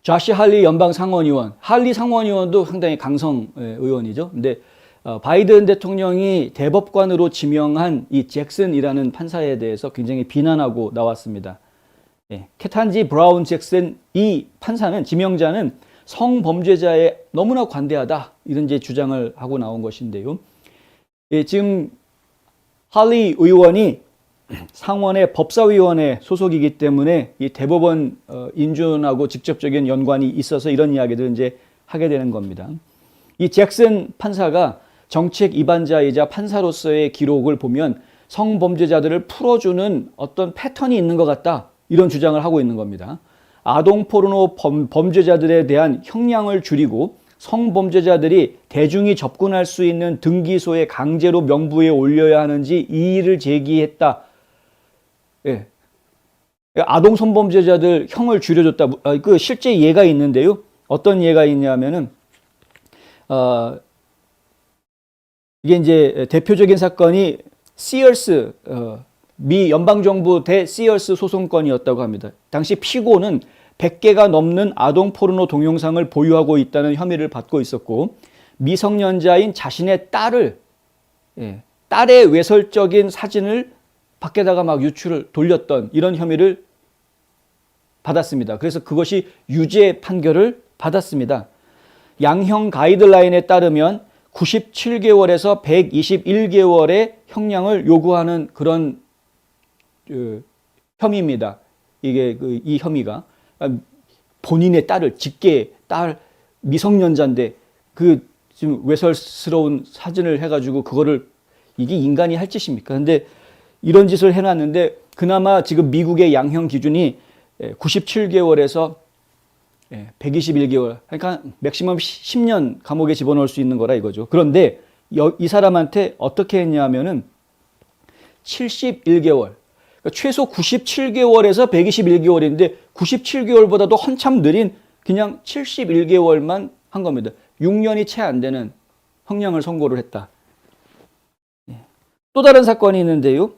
조시 할리 연방 상원의원, 할리 상원의원도 상당히 강성 의원이죠. 근데 바이든 대통령이 대법관으로 지명한 이 잭슨이라는 판사에 대해서 굉장히 비난하고 나왔습니다. 케탄지 브라운 잭슨 이 판사는 지명자는 성범죄자에 너무나 관대하다 이런 이제 주장을 하고 나온 것인데요. 지금 할리 의원이 상원의 법사위원회 소속이기 때문에 이 대법원 인준하고 직접적인 연관이 있어서 이런 이야기들을 이제 하게 되는 겁니다. 이 잭슨 판사가 정책 위반자이자 판사로서의 기록을 보면 성범죄자들을 풀어주는 어떤 패턴이 있는 것 같다 이런 주장을 하고 있는 겁니다. 아동 포르노 범죄자들에 대한 형량을 줄이고 성범죄자들이 대중이 접근할 수 있는 등기소에 강제로 명부에 올려야 하는지 이의를 제기했다. 아동 성범죄자들 형을 줄여줬다. 그 실제 예가 있는데요. 어떤 예가 있냐면은 이게 이제 대표적인 사건이 시얼스 미 연방정부 대 시얼스 소송건이었다고 합니다. 당시 피고는 100개가 넘는 아동 포르노 동영상을 보유하고 있다는 혐의를 받고 있었고 미성년자인 자신의 딸의 외설적인 사진을 밖에다가 막 유출을 돌렸던 이런 혐의를 받았습니다. 그래서 그것이 유죄 판결을 받았습니다. 양형 가이드라인에 따르면 97개월에서 121개월의 형량을 요구하는 그런 혐의입니다. 이 혐의가 본인의 딸을 딸 미성년자인데 그 지금 외설스러운 사진을 해가지고 그거를 이게 인간이 할 짓입니까? 근데 이런 짓을 해놨는데 그나마 지금 미국의 양형 기준이 97개월에서 121개월, 그러니까 맥시멈 10년 감옥에 집어넣을 수 있는 거라 이거죠. 그런데 이 사람한테 어떻게 했냐면은 71개월, 그러니까 최소 97개월에서 121개월인데 97개월보다도 한참 느린 그냥 71개월만 한 겁니다. 6년이 채 안 되는 형량을 선고를 했다. 또 다른 사건이 있는데요.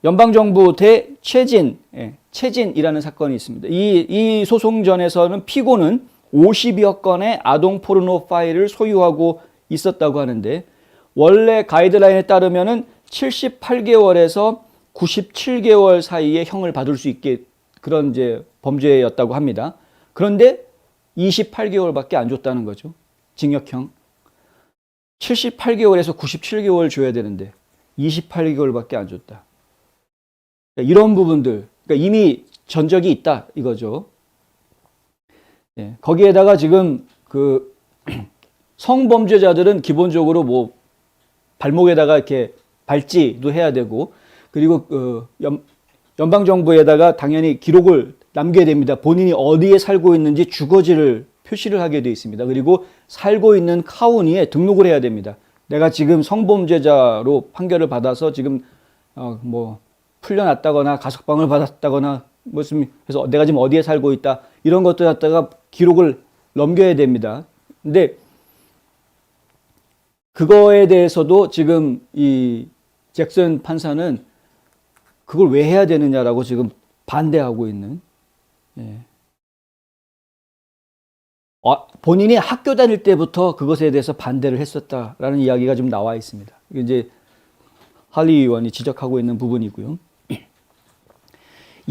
연방정부 대 최진이라는 사건이 있습니다. 이 소송전에서는 피고는 50여 건의 아동 포르노 파일을 소유하고 있었다고 하는데 원래 가이드라인에 따르면은 78개월에서 97개월 사이에 형을 받을 수 있게 그런 이제 범죄였다고 합니다. 그런데 28개월밖에 안 줬다는 거죠. 징역형. 78개월에서 97개월 줘야 되는데 28개월밖에 안 줬다. 이런 부분들, 그러니까 이미 전적이 있다 이거죠. 거기에다가 지금 그 성범죄자들은 기본적으로 뭐 발목에다가 이렇게 발찌도 해야 되고 그리고 연방정부에다가 당연히 기록을 남겨야 됩니다. 본인이 어디에 살고 있는지 주거지를 표시를 하게 되어 있습니다. 그리고 살고 있는 카운티에 등록을 해야 됩니다. 내가 지금 성범죄자로 판결을 받아서 지금 뭐 풀려났다거나 가석방을 받았다거나 무슨 그래서 내가 지금 어디에 살고 있다 이런 것들 갖다가 기록을 넘겨야 됩니다. 근데 그거에 대해서도 지금 이 잭슨 판사는 그걸 왜 해야 되느냐라고 지금 반대하고 있는. 본인이 학교 다닐 때부터 그것에 대해서 반대를 했었다라는 이야기가 좀 나와 있습니다. 이제 할리 의원이 지적하고 있는 부분이고요.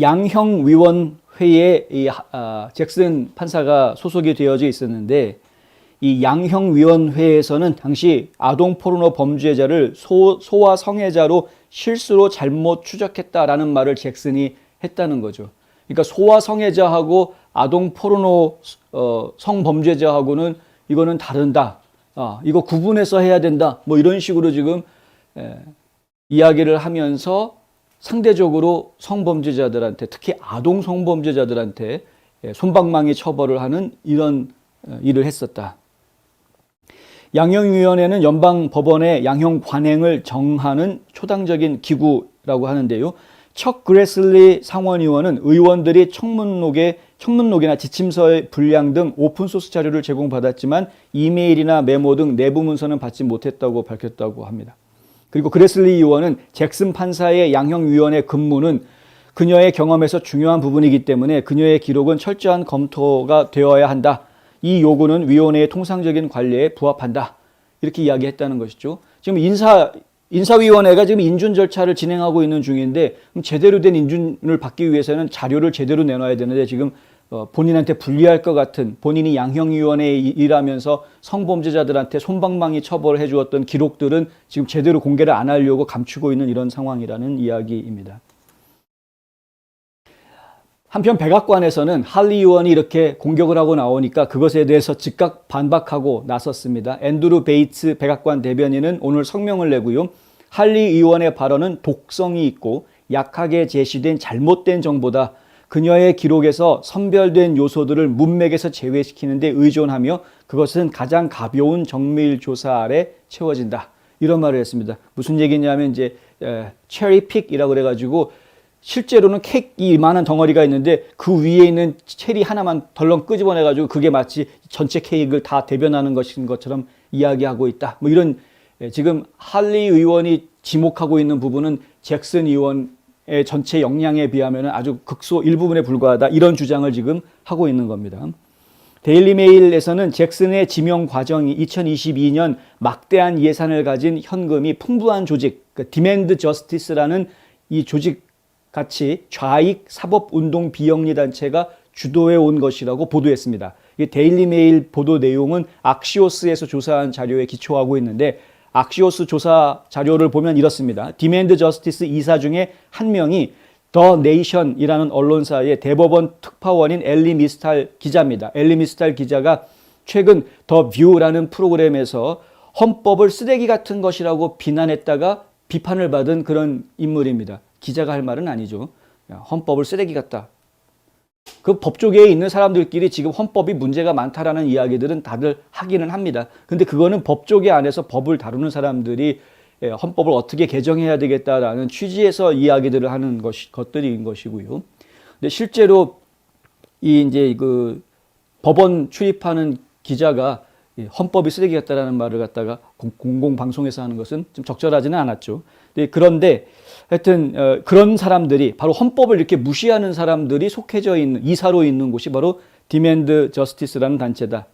양형위원회에 이 잭슨 판사가 소속이 되어져 있었는데 이 양형위원회에서는 당시 아동 포르노 범죄자를 소아 성애자로 실수로 잘못 추적했다라는 말을 잭슨이 했다는 거죠. 그러니까 소아 성애자하고 아동 포르노 성범죄자하고는 이거는 다른다. 이거 구분해서 해야 된다. 뭐 이런 식으로 지금 이야기를 하면서 상대적으로 성범죄자들한테 특히 아동 성범죄자들한테 솜방망이 처벌을 하는 이런 일을 했었다. 양형위원회는 연방법원의 양형 관행을 정하는 초당적인 기구라고 하는데요. 척 그레슬리 상원의원은 의원들이 청문록이나 지침서의 분량 등 오픈소스 자료를 제공받았지만 이메일이나 메모 등 내부 문서는 받지 못했다고 밝혔다고 합니다. 그리고 그레슬리 의원은 잭슨 판사의 양형위원회 근무는 그녀의 경험에서 중요한 부분이기 때문에 그녀의 기록은 철저한 검토가 되어야 한다. 이 요구는 위원회의 통상적인 관리에 부합한다. 이렇게 이야기했다는 것이죠. 지금 인사위원회가 지금 인준 절차를 진행하고 있는 중인데 제대로 된 인준을 받기 위해서는 자료를 제대로 내놔야 되는데 지금 본인한테 불리할 것 같은 본인이 양형위원회에 일하면서 성범죄자들한테 솜방망이 처벌을 해주었던 기록들은 지금 제대로 공개를 안 하려고 감추고 있는 이런 상황이라는 이야기입니다. 한편 백악관에서는 할리 의원이 이렇게 공격을 하고 나오니까 그것에 대해서 즉각 반박하고 나섰습니다. 앤드루 베이츠 백악관 대변인은 오늘 성명을 내고요. 할리 의원의 발언은 독성이 있고 약하게 제시된 잘못된 정보다. 그녀의 기록에서 선별된 요소들을 문맥에서 제외시키는 데 의존하며 그것은 가장 가벼운 정밀 조사 아래 채워진다. 이런 말을 했습니다. 무슨 얘기냐면 이제 체리픽이라고 그래가지고 실제로는 케이크 이만한 덩어리가 있는데 그 위에 있는 체리 하나만 덜렁 끄집어내가지고 그게 마치 전체 케이크를 다 대변하는 것인 것처럼 이야기하고 있다. 뭐 이런 지금 할리 의원이 지목하고 있는 부분은 잭슨 의원의 전체 역량에 비하면 아주 극소 일부분에 불과하다. 이런 주장을 지금 하고 있는 겁니다. 데일리 메일에서는 잭슨의 지명 과정이 2022년 막대한 예산을 가진 현금이 풍부한 조직, 디맨드 저스티스라는 이 조직 같이 좌익 사법운동 비영리 단체가 주도해 온 것이라고 보도했습니다. 데일리 메일 보도 내용은 악시오스에서 조사한 자료에 기초하고 있는데 악시오스 조사 자료를 보면 이렇습니다. 디맨드 저스티스 이사 중에 한 명이 더 네이션이라는 언론사의 대법원 특파원인 엘리 미스탈 기자입니다. 엘리 미스탈 기자가 최근 더 뷰라는 프로그램에서 헌법을 쓰레기 같은 것이라고 비난했다가 비판을 받은 그런 인물입니다. 기자가 할 말은 아니죠. 헌법을 쓰레기 같다. 그 법조계에 있는 사람들끼리 지금 헌법이 문제가 많다라는 이야기들은 다들 하기는 합니다. 근데 그거는 법조계 안에서 법을 다루는 사람들이 헌법을 어떻게 개정해야 되겠다라는 취지에서 이야기들을 하는 것들인 것이고요. 근데 실제로 이제 그 법원 출입하는 기자가 헌법이 쓰레기 같다라는 말을 갖다가 공공방송에서 하는 것은 좀 적절하지는 않았죠. 그런데 하여튼 그런 사람들이 바로 헌법을 이렇게 무시하는 사람들이 속해져 있는 이사로 있는 곳이 바로 디맨드 저스티스라는 단체다.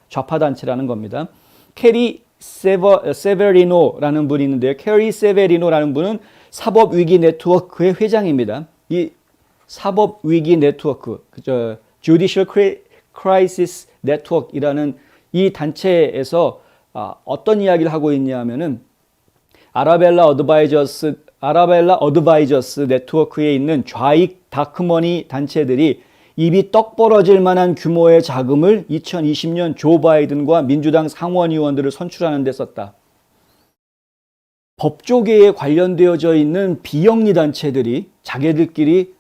좌파 단체라는 겁니다. 캐리 세베리노라는 분이 있는데요. 캐리 세베리노라는 분은 사법위기 네트워크의 회장입니다. 이 사법위기 네트워크, Judicial Crisis Network이라는 이 단체에서 어떤 이야기를 하고 있냐면은 아라벨라 어드바이저스 네트워크에 있는 좌익 다크머니 단체들이 입이 떡 벌어질 만한 규모의 자금을 2020년 조 바이든과 민주당 상원의원들을 선출하는 데 썼다. 법조계에 관련되어져 있는 비영리 단체들이 자기들끼리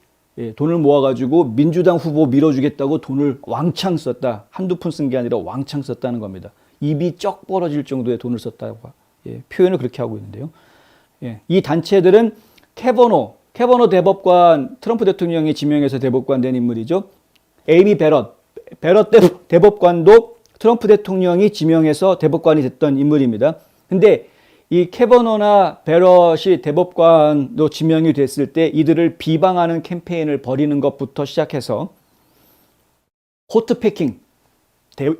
돈을 모아가지고 민주당 후보 밀어주겠다고 돈을 왕창 썼다. 한두 푼 쓴 게 아니라 왕창 썼다는 겁니다. 입이 쩍 벌어질 정도의 돈을 썼다고 표현을 그렇게 하고 있는데요. 이 단체들은 캐버노 대법관, 트럼프 대통령이 지명해서 대법관 된 인물이죠. 에이미 베럿 대법관도 트럼프 대통령이 지명해서 대법관이 됐던 인물입니다. 근데 이 캐버노나 베럿이 대법관도 지명이 됐을 때 이들을 비방하는 캠페인을 벌이는 것부터 시작해서 코트 패킹,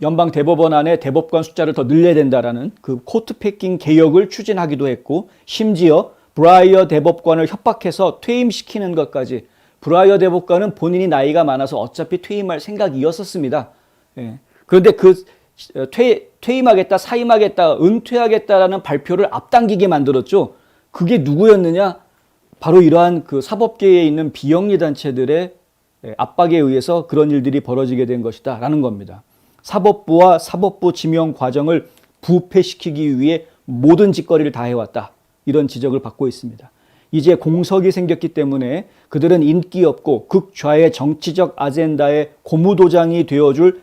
연방 대법원 안에 대법관 숫자를 더 늘려야 된다라는 그 코트 패킹 개혁을 추진하기도 했고, 심지어 브라이어 대법관을 협박해서 퇴임시키는 것까지. 브라이어 대법관은 본인이 나이가 많아서 어차피 퇴임할 생각이었었습니다. 그런데 그 퇴임하겠다, 사임하겠다, 은퇴하겠다라는 발표를 앞당기게 만들었죠. 그게 누구였느냐? 바로 이러한 그 사법계에 있는 비영리 단체들의 압박에 의해서 그런 일들이 벌어지게 된 것이다 라는 겁니다. 사법부와 사법부 지명 과정을 부패시키기 위해 모든 짓거리를 다 해왔다. 이런 지적을 받고 있습니다. 이제 공석이 생겼기 때문에 그들은 인기 없고 극좌의 정치적 아젠다의 고무도장이 되어줄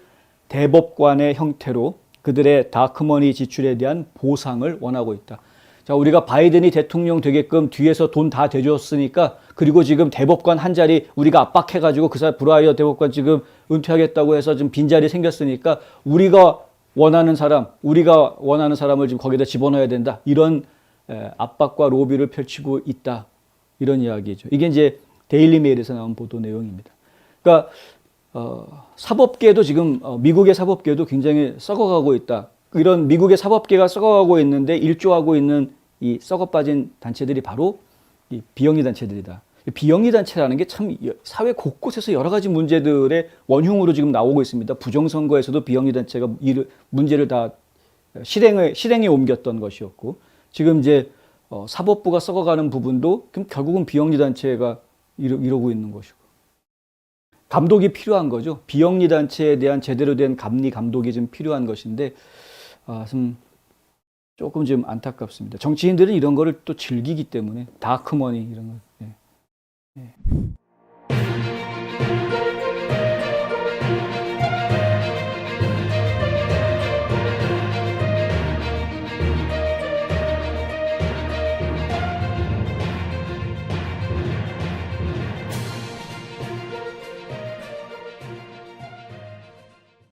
대법관의 형태로 그들의 다크머니 지출에 대한 보상을 원하고 있다. 자, 우리가 바이든이 대통령 되게끔 뒤에서 돈 다 대줬으니까, 그리고 지금 대법관 한 자리 우리가 압박해가지고 그 사람 브라이어 대법관 지금 은퇴하겠다고 해서 좀 빈자리 생겼으니까 우리가 원하는 사람을 지금 거기다 집어넣어야 된다. 이런 압박과 로비를 펼치고 있다. 이런 이야기죠. 이게 이제 데일리 메일에서 나온 보도 내용입니다. 그러니까 사법계도 지금 미국의 사법계도 굉장히 썩어가고 있다. 이런 미국의 사법계가 썩어가고 있는데 일조하고 있는 이 썩어 빠진 단체들이 바로 이 비영리 단체들이다. 비영리 단체라는 게 참 사회 곳곳에서 여러 가지 문제들의 원흉으로 지금 나오고 있습니다. 부정선거에서도 비영리 단체가 문제를 다 실행에 옮겼던 것이었고, 지금 이제 사법부가 썩어가는 부분도 그럼 결국은 비영리 단체가 이러고 있는 것이고, 감독이 필요한 거죠. 비영리 단체에 대한 제대로 된 감독이 좀 필요한 것인데, 조금 좀 안타깝습니다. 정치인들은 이런 거를 또 즐기기 때문에 다크머니 이런 거. 예. 예.